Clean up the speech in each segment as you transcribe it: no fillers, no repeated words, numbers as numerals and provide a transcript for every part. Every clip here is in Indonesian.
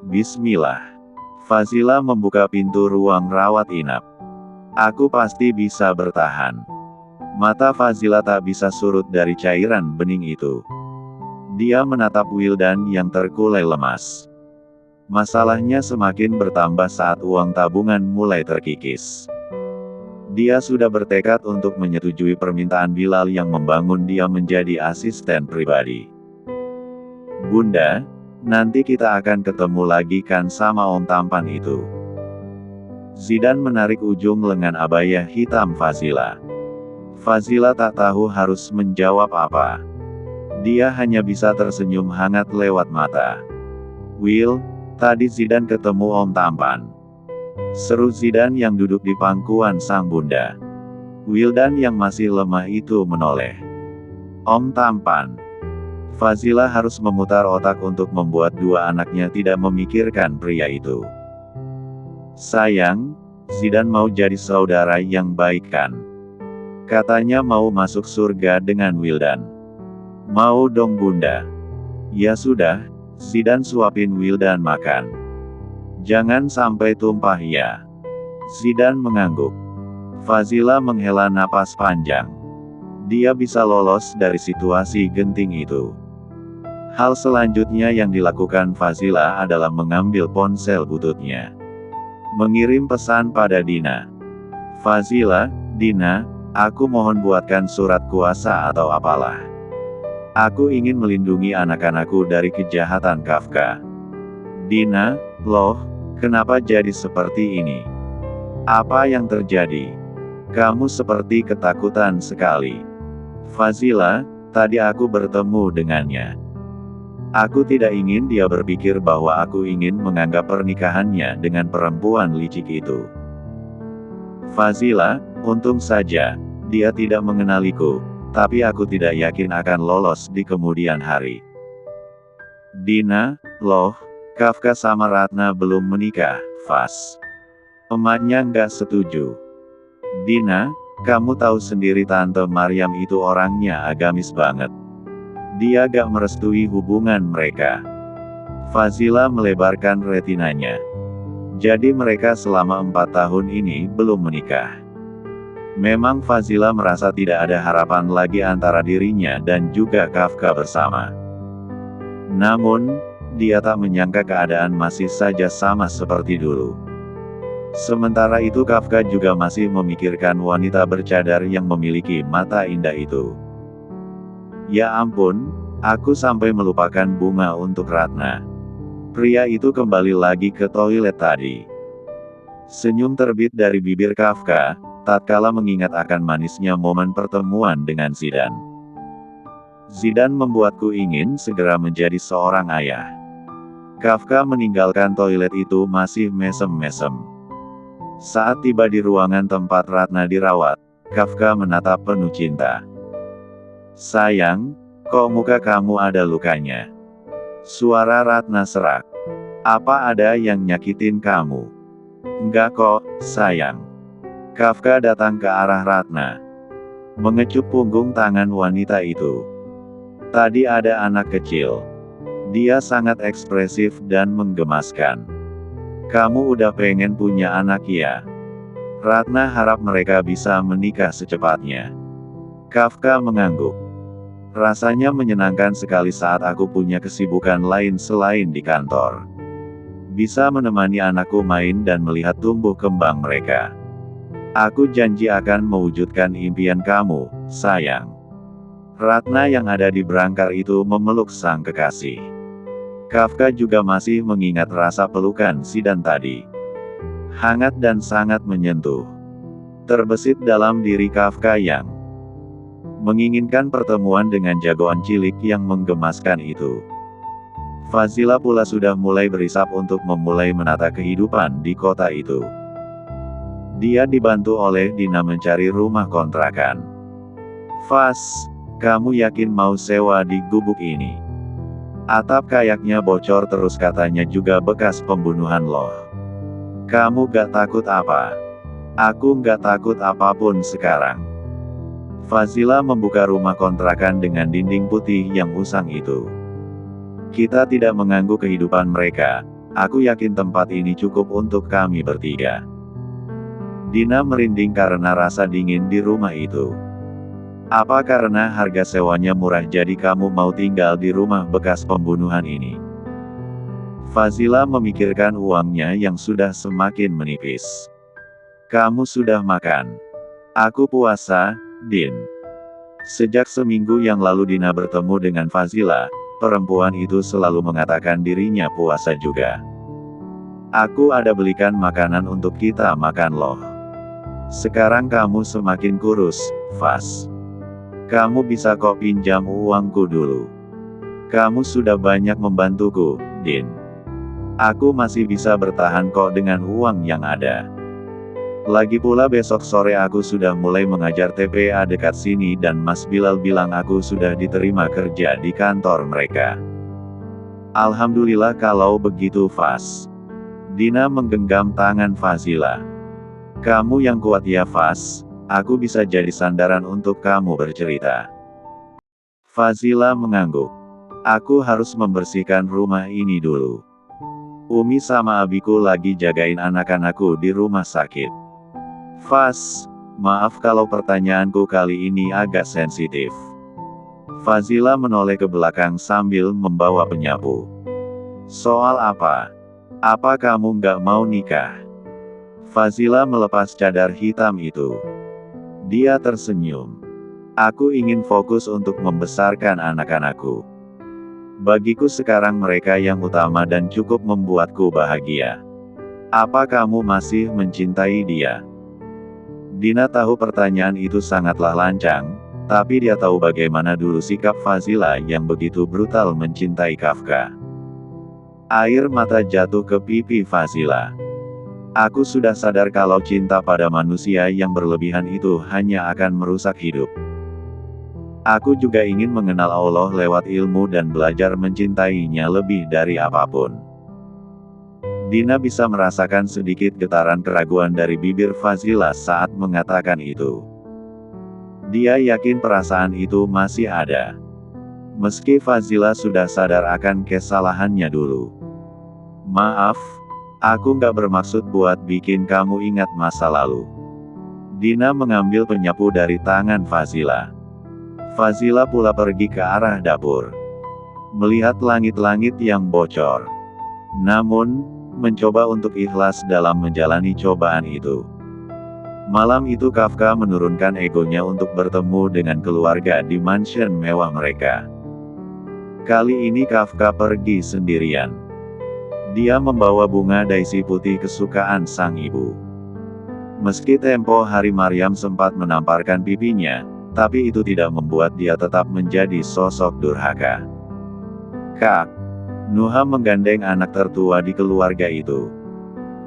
Bismillah. Fazila membuka pintu ruang rawat inap. Aku pasti bisa bertahan. Mata Fazila tak bisa surut dari cairan bening itu. Dia menatap Wildan yang terkulai lemas. Masalahnya semakin bertambah saat uang tabungan mulai terkikis. Dia sudah bertekad untuk menyetujui permintaan Bilal yang membangun dia menjadi asisten pribadi. Bunda, nanti kita akan ketemu lagi kan sama Om Tampan itu. Zidan menarik ujung lengan abaya hitam Fazila. Fazila tak tahu harus menjawab apa. Dia hanya bisa tersenyum hangat lewat mata. Will, tadi Zidan ketemu Om Tampan. Seru Zidan yang duduk di pangkuan sang bunda. Wildan yang masih lemah itu menoleh. Om Tampan. Fazila harus memutar otak untuk membuat dua anaknya tidak memikirkan pria itu. Sayang, Zidan mau jadi saudara yang baik kan? Katanya mau masuk surga dengan Wildan. Mau dong bunda. Ya sudah, Zidan suapin Wildan makan. Jangan sampai tumpah ya. Zidan mengangguk. Fazila menghela napas panjang. Dia bisa lolos dari situasi genting itu. Hal selanjutnya yang dilakukan Fazila adalah mengambil ponsel bututnya. Mengirim pesan pada Dina. Fazila, Dina, aku mohon buatkan surat kuasa atau apalah. Aku ingin melindungi anak-anakku dari kejahatan Kafka. Dina, loh, kenapa jadi seperti ini? Apa yang terjadi? Kamu seperti ketakutan sekali. Fazila, tadi aku bertemu dengannya. Aku tidak ingin dia berpikir bahwa aku ingin menganggap pernikahannya dengan perempuan licik itu. Fazila, untung saja, dia tidak mengenaliku, tapi aku tidak yakin akan lolos di kemudian hari. Dina, loh, Kafka sama Ratna belum menikah, Faz. Emaknya nggak setuju. Dina, kamu tahu sendiri Tante Maryam itu orangnya agamis banget. Dia gak merestui hubungan mereka. Fazila melebarkan retinanya. Jadi mereka selama 4 tahun ini belum menikah. Memang Fazila merasa tidak ada harapan lagi antara dirinya dan juga Kafka bersama. Namun, dia tak menyangka keadaan masih saja sama seperti dulu. Sementara itu Kafka juga masih memikirkan wanita bercadar yang memiliki mata indah itu. Ya ampun, aku sampai melupakan bunga untuk Ratna. Pria itu kembali lagi ke toilet tadi. Senyum terbit dari bibir Kafka, tatkala mengingat akan manisnya momen pertemuan dengan Zidan. Zidan membuatku ingin segera menjadi seorang ayah. Kafka meninggalkan toilet itu masih mesem-mesem. Saat tiba di ruangan tempat Ratna dirawat, Kafka menatap penuh cinta. Sayang, kok muka kamu ada lukanya? Suara Ratna serak. Apa ada yang nyakitin kamu? Enggak kok, sayang. Kafka datang ke arah Ratna. Mengecup punggung tangan wanita itu. Tadi ada anak kecil. Dia sangat ekspresif dan menggemaskan. Kamu udah pengen punya anak ya? Ratna harap mereka bisa menikah secepatnya. Kafka mengangguk. Rasanya menyenangkan sekali saat aku punya kesibukan lain selain di kantor. Bisa menemani anakku main dan melihat tumbuh kembang mereka. Aku janji akan mewujudkan impian kamu, sayang. Ratna yang ada di berangkar itu memeluk sang kekasih. Kafka juga masih mengingat rasa pelukan Zidan tadi. Hangat dan sangat menyentuh. Terbesit dalam diri Kafka yang menginginkan pertemuan dengan jagoan cilik yang menggemaskan itu. Fazila pula sudah mulai berisap untuk memulai menata kehidupan di kota itu. Dia dibantu oleh Dina mencari rumah kontrakan. Faz, kamu yakin mau sewa di gubuk ini? Atap kayaknya bocor terus katanya juga bekas pembunuhan loh. Kamu gak takut apa? Aku gak takut apapun sekarang. Fazila membuka rumah kontrakan dengan dinding putih yang usang itu. Kita tidak mengganggu kehidupan mereka, Aku yakin tempat ini cukup untuk kami bertiga. Dina merinding karena rasa dingin di rumah itu. Apa karena harga sewanya murah jadi kamu mau tinggal di rumah bekas pembunuhan ini? Fazila memikirkan uangnya yang sudah semakin menipis. Kamu sudah makan? Aku puasa, Din. Sejak seminggu yang lalu Dina bertemu dengan Fazila, perempuan itu selalu mengatakan dirinya puasa juga. Aku ada belikan makanan untuk kita makan loh. Sekarang kamu semakin kurus, Faz. Kamu bisa kok pinjam uangku dulu. Kamu sudah banyak membantuku, Din. Aku masih bisa bertahan kok dengan uang yang ada. Lagi pula besok sore aku sudah mulai mengajar TPA dekat sini dan Mas Bilal bilang aku sudah diterima kerja di kantor mereka. Alhamdulillah kalau begitu Faz. Dina menggenggam tangan Fazila. Kamu yang kuat ya Faz, aku bisa jadi sandaran untuk kamu bercerita. Fazila mengangguk. Aku harus membersihkan rumah ini dulu. Umi sama abiku lagi jagain anak-anakku di rumah sakit. Faz, maaf kalau pertanyaanku kali ini agak sensitif. Fazila menoleh ke belakang sambil membawa penyapu. Soal apa? Apa kamu nggak mau nikah? Fazila melepas cadar hitam itu. Dia tersenyum. Aku ingin fokus untuk membesarkan anak-anakku. Bagiku sekarang mereka yang utama dan cukup membuatku bahagia. Apa kamu masih mencintai dia? Dina tahu pertanyaan itu sangatlah lancang, tapi dia tahu bagaimana dulu sikap Fazila yang begitu brutal mencintai Kafka. Air mata jatuh ke pipi Fazila. Aku sudah sadar kalau cinta pada manusia yang berlebihan itu hanya akan merusak hidup. Aku juga ingin mengenal Allah lewat ilmu dan belajar mencintainya lebih dari apapun. Dina bisa merasakan sedikit getaran keraguan dari bibir Fazila saat mengatakan itu. Dia yakin perasaan itu masih ada. Meski Fazila sudah sadar akan kesalahannya dulu. Maaf, aku nggak bermaksud buat bikin kamu ingat masa lalu. Dina mengambil penyapu dari tangan Fazila. Fazila pula pergi ke arah dapur. Melihat langit-langit yang bocor. Namun, mencoba untuk ikhlas dalam menjalani cobaan itu. Malam itu Kafka menurunkan egonya untuk bertemu dengan keluarga di mansion mewah mereka. Kali ini Kafka pergi sendirian. Dia membawa bunga daisy putih kesukaan sang ibu. Meski tempo hari Maryam sempat menamparkan pipinya, tapi itu tidak membuat dia tetap menjadi sosok durhaka. Kak. Nuha menggandeng anak tertua di keluarga itu.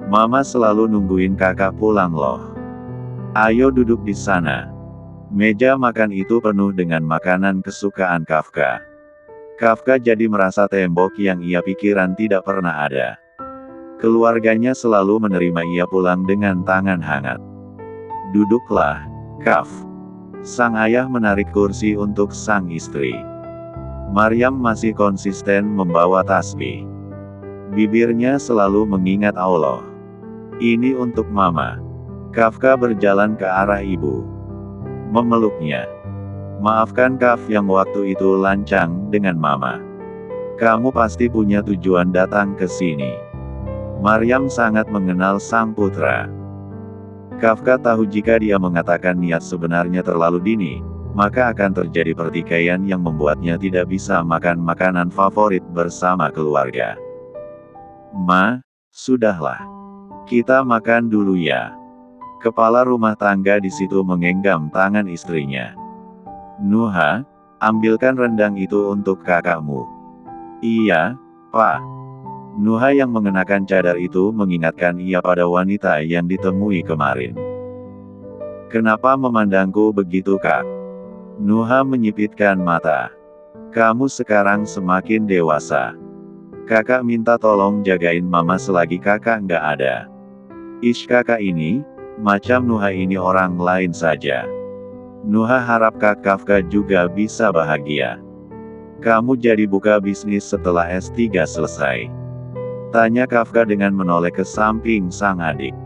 Mama selalu nungguin kakak pulang loh. Ayo duduk di sana. Meja makan itu penuh dengan makanan kesukaan Kafka. Kafka jadi merasa tembok yang ia pikiran tidak pernah ada. Keluarganya selalu menerima ia pulang dengan tangan hangat. Duduklah, Kaf. Sang ayah menarik kursi untuk sang istri. Maryam masih konsisten membawa tasbih. Bibirnya selalu mengingat Allah. Ini untuk Mama. Kafka berjalan ke arah ibu. Memeluknya. Maafkan Kaf yang waktu itu lancang dengan Mama. Kamu pasti punya tujuan datang ke sini. Maryam sangat mengenal sang putra. Kafka tahu jika dia mengatakan niat sebenarnya terlalu dini, maka akan terjadi pertikaian yang membuatnya tidak bisa makan makanan favorit bersama keluarga. Ma, sudahlah. Kita makan dulu ya. Kepala rumah tangga di situ menggenggam tangan istrinya. Nuha, ambilkan rendang itu untuk kakakmu. Iya, Pak. Nuha yang mengenakan cadar itu mengingatkan ia pada wanita yang ditemui kemarin. Kenapa memandangku begitu, Kak? Nuha menyipitkan mata. Kamu sekarang semakin dewasa. Kakak minta tolong jagain Mama selagi kakak nggak ada. Ish, kakak ini, macam Nuha ini orang lain saja. Nuha harap Kak Kafka juga bisa bahagia. Kamu jadi buka bisnis setelah S3 selesai. Tanya Kafka dengan menoleh ke samping sang adik.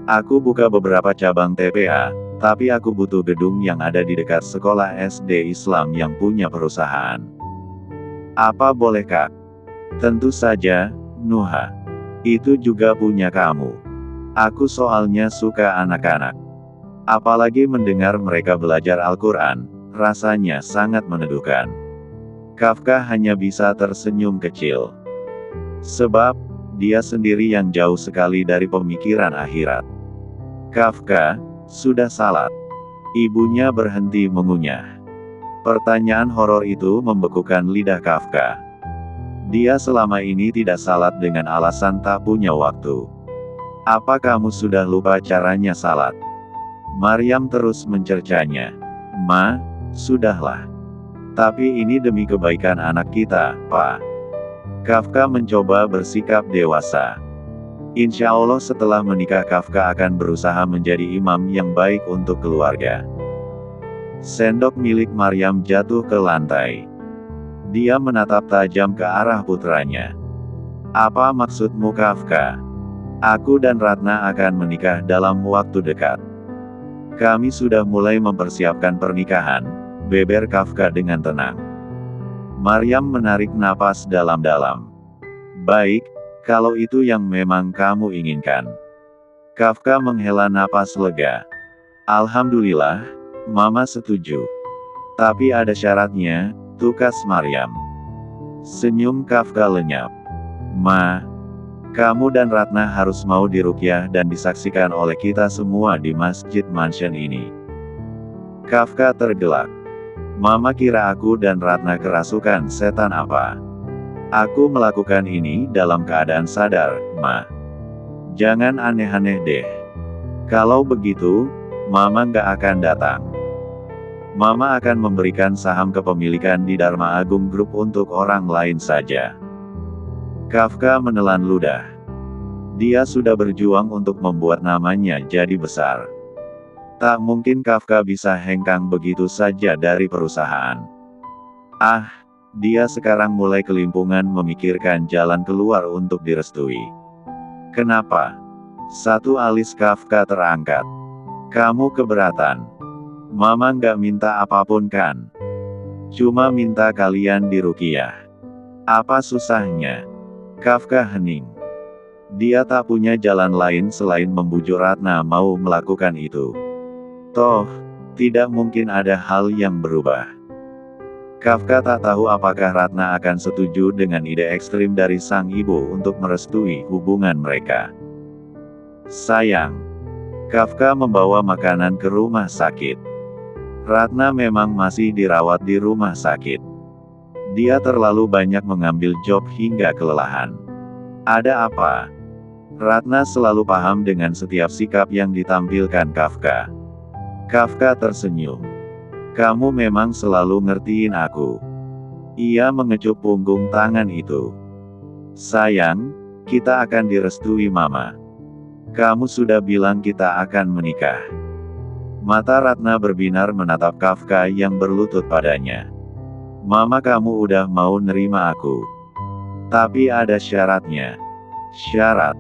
Aku buka beberapa cabang TPA, tapi aku butuh gedung yang ada di dekat sekolah SD Islam yang punya perusahaan. Apa boleh Kak? Tentu saja, Nuha. Itu juga punya kamu. Aku soalnya suka anak-anak. Apalagi mendengar mereka belajar Al-Quran, rasanya sangat meneduhkan. Kafka hanya bisa tersenyum kecil. Sebab, dia sendiri yang jauh sekali dari pemikiran akhirat. Kafka, sudah salat. Ibunya berhenti mengunyah. Pertanyaan horor itu membekukan lidah Kafka. Dia selama ini tidak salat dengan alasan tak punya waktu. Apa kamu sudah lupa caranya salat? Maryam terus mencercanya. Ma, sudahlah. Tapi ini demi kebaikan anak kita, Pak. Kafka mencoba bersikap dewasa. Insya Allah setelah menikah Kafka akan berusaha menjadi imam yang baik untuk keluarga. Sendok milik Maryam jatuh ke lantai. Dia menatap tajam ke arah putranya. Apa maksudmu Kafka? Aku dan Ratna akan menikah dalam waktu dekat. Kami sudah mulai mempersiapkan pernikahan, beber Kafka dengan tenang. Maryam menarik napas dalam-dalam. Baik, kalau itu yang memang kamu inginkan. Kafka menghela napas lega. Alhamdulillah, Mama setuju. Tapi ada syaratnya, tukas Maryam. Senyum Kafka lenyap. Ma, kamu dan Ratna harus mau diruqyah dan disaksikan oleh kita semua di masjid mansion ini. Kafka tergelak. Mama kira aku dan Ratna kerasukan setan apa? Aku melakukan ini dalam keadaan sadar, Ma. Jangan aneh-aneh deh. Kalau begitu, Mama nggak akan datang. Mama akan memberikan saham kepemilikan di Dharma Agung Group untuk orang lain saja. Kafka menelan ludah. Dia sudah berjuang untuk membuat namanya jadi besar. Tak mungkin Kafka bisa hengkang begitu saja dari perusahaan. Dia sekarang mulai kelimpungan memikirkan jalan keluar untuk direstui. Kenapa? Satu alis Kafka terangkat. Kamu keberatan. Mama nggak minta apapun kan? Cuma minta kalian diruqyah. Apa susahnya? Kafka hening. Dia tak punya jalan lain selain membujuk Ratna mau melakukan itu. Toh, tidak mungkin ada hal yang berubah. Kafka tak tahu apakah Ratna akan setuju dengan ide ekstrim dari sang ibu untuk merestui hubungan mereka. Sayang. Kafka membawa makanan ke rumah sakit. Ratna memang masih dirawat di rumah sakit. Dia terlalu banyak mengambil job hingga kelelahan. Ada apa? Ratna selalu paham dengan setiap sikap yang ditampilkan Kafka. Kafka tersenyum. Kamu memang selalu ngertiin aku. Ia mengecup punggung tangan itu. Sayang, kita akan direstui Mama. Kamu sudah bilang kita akan menikah. Mata Ratna berbinar menatap Kafka yang berlutut padanya. Mama kamu udah mau nerima aku. Tapi ada syaratnya. Syarat.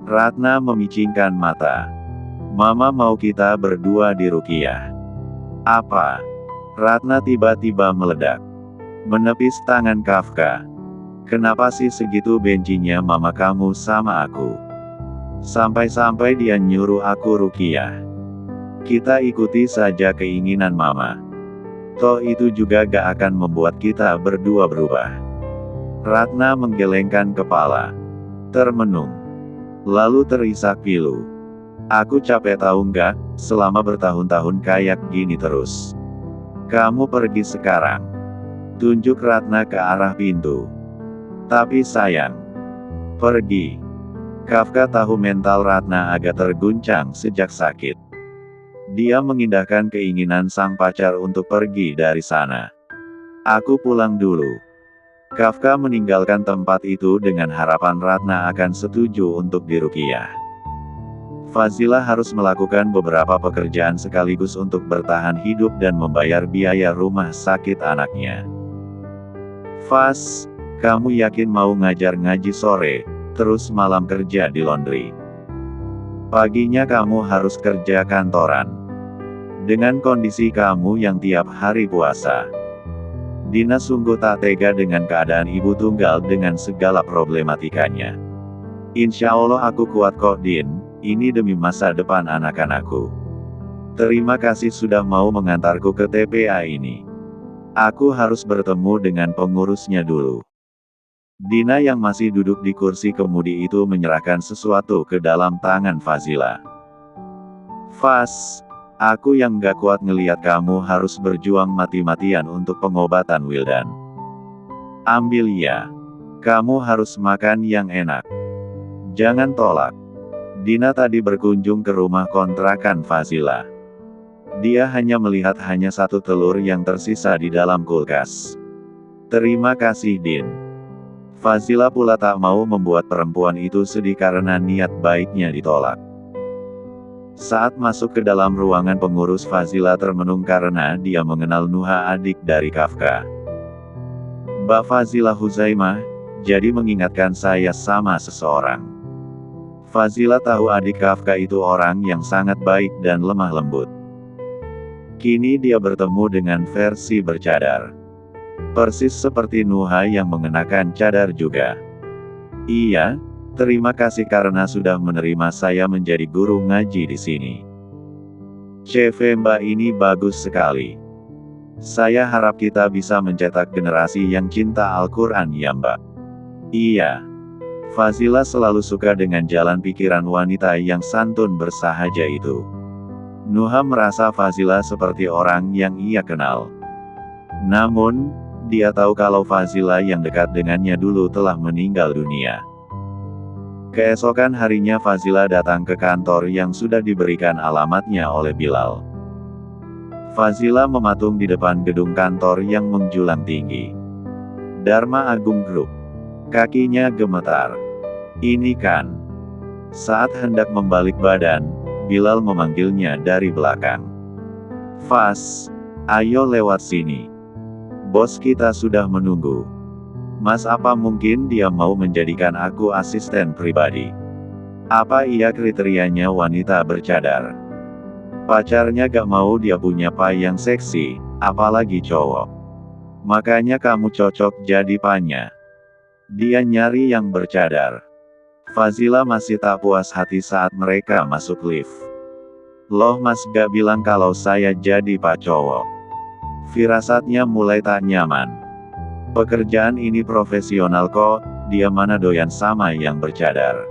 Ratna memicingkan mata. Mama mau kita berdua diruqyah. Apa? Ratna tiba-tiba meledak. Menepis tangan Kafka. Kenapa sih segitu bencinya mama kamu sama aku? Sampai-sampai dia nyuruh aku ruqyah. Kita ikuti saja keinginan mama. Toh itu juga gak akan membuat kita berdua berubah. Ratna menggelengkan kepala. Termenung. Lalu terisak pilu. Aku capek tahu nggak, selama bertahun-tahun kayak gini terus. Kamu pergi sekarang. Tunjuk Ratna ke arah pintu. Tapi sayang. Pergi. Kafka tahu mental Ratna agak terguncang sejak sakit. Dia mengindahkan keinginan sang pacar untuk pergi dari sana. Aku pulang dulu. Kafka meninggalkan tempat itu dengan harapan Ratna akan setuju untuk diruqyah. Fazila harus melakukan beberapa pekerjaan sekaligus untuk bertahan hidup dan membayar biaya rumah sakit anaknya. Faz, kamu yakin mau ngajar ngaji sore? terus malam kerja di laundry. Paginya kamu harus kerja kantoran. Dengan kondisi kamu yang tiap hari puasa. Dina sungguh tak tega dengan keadaan ibu tunggal dengan segala problematikanya. Insya Allah aku kuat kok Din, ini demi masa depan anak-anakku. Terima kasih sudah mau mengantarku ke TPA ini. Aku harus bertemu dengan pengurusnya dulu. Dina yang masih duduk di kursi kemudi itu menyerahkan sesuatu ke dalam tangan Fazila. Faz, aku yang gak kuat ngeliat kamu harus berjuang mati-matian untuk pengobatan Wildan. Ambil ya. Kamu harus makan yang enak. Jangan tolak. Dina tadi berkunjung ke rumah kontrakan Fazila. Dia hanya melihat hanya satu telur yang tersisa di dalam kulkas. Terima kasih Din. Fazila pula tak mau membuat perempuan itu sedih karena niat baiknya ditolak. Saat masuk ke dalam ruangan pengurus, Fazila termenung karena dia mengenal Nuha, adik dari Kafka. Mbak Fazila Huzaimah, jadi mengingatkan saya sama seseorang. Fazila tahu adik Kafka itu orang yang sangat baik dan lemah lembut. Kini dia bertemu dengan versi bercadar. Persis seperti Nuha yang mengenakan cadar juga. Iya, terima kasih karena sudah menerima saya menjadi guru ngaji di sini. CV Mbak ini bagus sekali. Saya harap kita bisa mencetak generasi yang cinta Al-Quran ya Mbak. Iya. Fazila selalu suka dengan jalan pikiran wanita yang santun bersahaja itu. Nuha merasa Fazila seperti orang yang ia kenal. Namun, dia tahu kalau Fazila yang dekat dengannya dulu telah meninggal dunia. Keesokan harinya Fazila datang ke kantor yang sudah diberikan alamatnya oleh Bilal. Fazila mematung di depan gedung kantor yang menjulang tinggi. Dharma Agung Group. Kakinya gemetar. Ini kan. Saat hendak membalik badan, Bilal memanggilnya dari belakang. Faz, ayo lewat sini. Bos kita sudah menunggu. Mas, apa mungkin dia mau menjadikan aku asisten pribadi? Apa iya kriterianya wanita bercadar? Pacarnya gak mau dia punya pai yang seksi, apalagi cowok. Makanya kamu cocok jadi panya. Dia nyari yang bercadar. Fazila masih tak puas hati saat mereka masuk lift. Loh Mas, gak bilang kalau saya jadi pak cowok. Firasatnya mulai tak nyaman. Pekerjaan ini profesional kok, dia mana doyan sama yang bercadar.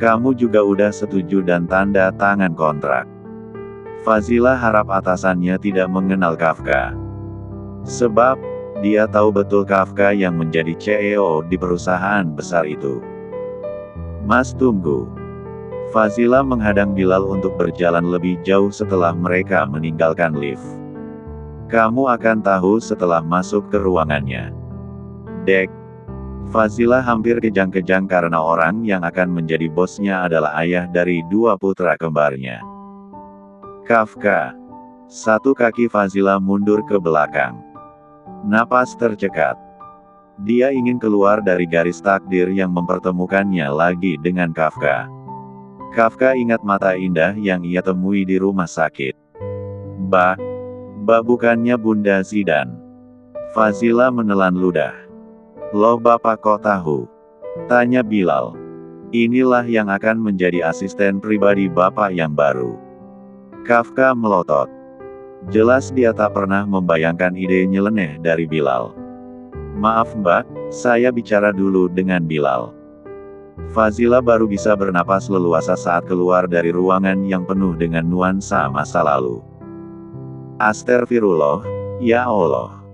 Kamu juga udah setuju dan tanda tangan kontrak. Fazila harap atasannya tidak mengenal Kafka. Sebab, dia tahu betul Kafka yang menjadi CEO di perusahaan besar itu. Mas tunggu. Fazila menghadang Bilal untuk berjalan lebih jauh setelah mereka meninggalkan lift. Kamu akan tahu setelah masuk ke ruangannya. Dek. Fazila hampir kejang-kejang karena orang yang akan menjadi bosnya adalah ayah dari dua putra kembarnya. Kafka. Satu kaki Fazila mundur ke belakang. Napas tercekat. Dia ingin keluar dari garis takdir yang mempertemukannya lagi dengan Kafka. Kafka ingat mata indah yang ia temui di rumah sakit. Mbak bukannya Bunda Zidan. Fazila menelan ludah. Loh Bapak kok tahu? Tanya Bilal. Inilah yang akan menjadi asisten pribadi Bapak yang baru. Kafka melotot. Jelas dia tak pernah membayangkan ide nyeleneh dari Bilal. Maaf Mbak, saya bicara dulu dengan Bilal. Fazila baru bisa bernapas leluasa saat keluar dari ruangan yang penuh dengan nuansa masa lalu. Astagfirullah, ya Allah.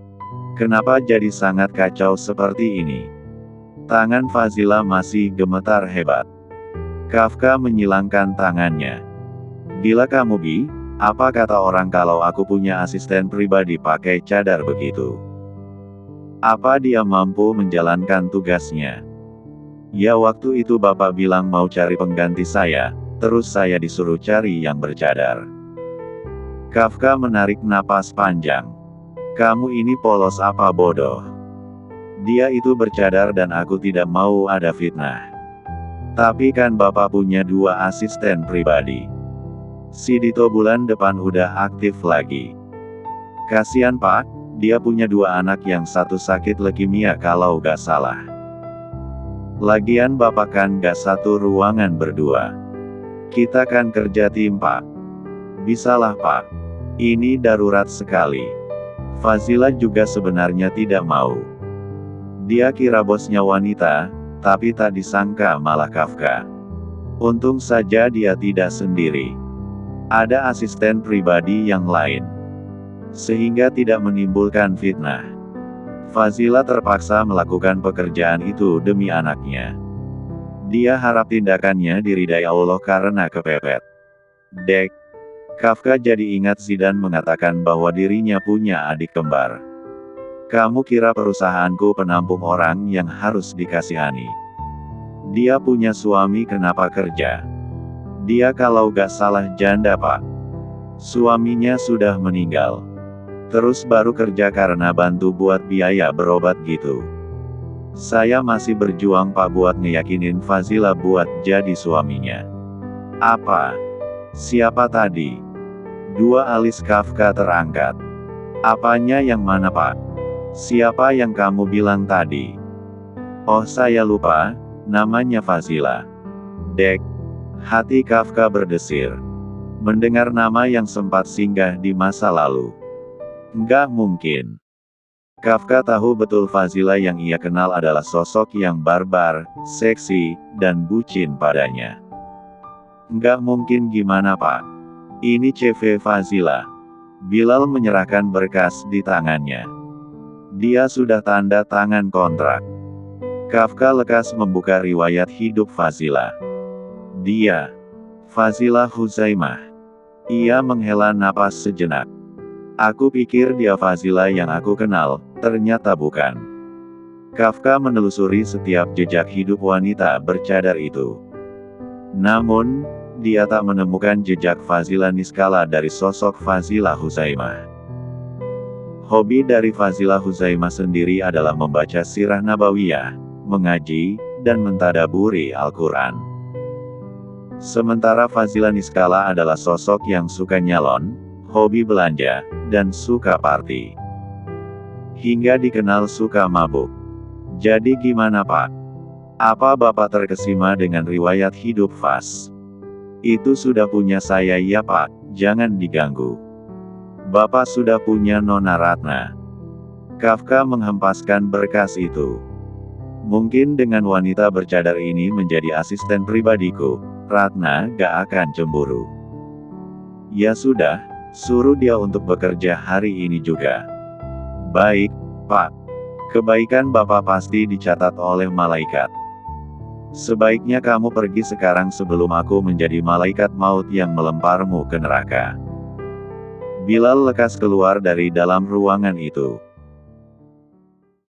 Kenapa jadi sangat kacau seperti ini? Tangan Fazila masih gemetar hebat. Kafka menyilangkan tangannya. Gila kamu Bi, apa kata orang kalau aku punya asisten pribadi pakai cadar begitu? Apa dia mampu menjalankan tugasnya? Ya waktu itu Bapak bilang mau cari pengganti saya, terus saya disuruh cari yang bercadar. Kafka menarik napas panjang. Kamu ini polos apa bodoh? Dia itu bercadar dan aku tidak mau ada fitnah. Tapi kan Bapak punya 2 asisten pribadi. Si Dito bulan depan udah aktif lagi. Kasian Pak, dia punya 2 anak yang satu sakit leukemia kalau gak salah. Lagian Bapak kan gak satu ruangan berdua. Kita kan kerja tim Pak. Bisalah Pak. Ini darurat sekali. Fazila juga sebenarnya tidak mau. Dia kira bosnya wanita, tapi tak disangka malah Kafka. Untung saja dia tidak sendiri. Ada asisten pribadi yang lain. Sehingga tidak menimbulkan fitnah. Fazila terpaksa melakukan pekerjaan itu demi anaknya. Dia harap tindakannya diridai Allah karena kepepet. Dek. Kafka jadi ingat Zidane mengatakan bahwa dirinya punya adik kembar. Kamu kira perusahaanku penampung orang yang harus dikasihani? Dia punya suami kenapa kerja? Dia kalau gak salah janda Pak. Suaminya sudah meninggal. Terus baru kerja karena bantu buat biaya berobat gitu. Saya masih berjuang Pak buat ngeyakinin Fazila buat jadi suaminya. Apa? Siapa tadi? 2 alis Kafka terangkat. Apanya yang mana Pak? Siapa yang kamu bilang tadi? Oh saya lupa, namanya Fazila. Dek. Hati Kafka berdesir. Mendengar nama yang sempat singgah di masa lalu. Nggak mungkin. Kafka tahu betul Fazila yang ia kenal adalah sosok yang barbar, seksi, dan bucin padanya. Nggak mungkin gimana Pak? Ini CV Fazila. Bilal menyerahkan berkas di tangannya. Dia sudah tanda tangan kontrak. Kafka lekas membuka riwayat hidup Fazila. Dia. Fazila Huzaimah. Ia menghela napas sejenak. Aku pikir dia Fazila yang aku kenal, ternyata bukan. Kafka menelusuri setiap jejak hidup wanita bercadar itu. Namun, dia tak menemukan jejak Fazila niskala dari sosok Fazila Huzaimah. Hobi dari Fazila Huzaimah sendiri adalah membaca sirah nabawiyah, mengaji, dan mentadaburi Al-Quran. Sementara Fazila niskala adalah sosok yang suka nyalon, hobi belanja, dan suka party. Hingga dikenal suka mabuk. Jadi gimana Pak? Apa Bapak terkesima dengan riwayat hidup Faz? Itu sudah punya saya ya Pak, jangan diganggu. Bapak sudah punya Nona Ratna. Kafka menghempaskan berkas itu. Mungkin dengan wanita bercadar ini menjadi asisten pribadiku, Ratna gak akan cemburu. Ya sudah, suruh dia untuk bekerja hari ini juga. Baik, Pak. Kebaikan Bapak pasti dicatat oleh malaikat. Sebaiknya kamu pergi sekarang sebelum aku menjadi malaikat maut yang melemparmu ke neraka. Bilal lekas keluar dari dalam ruangan itu.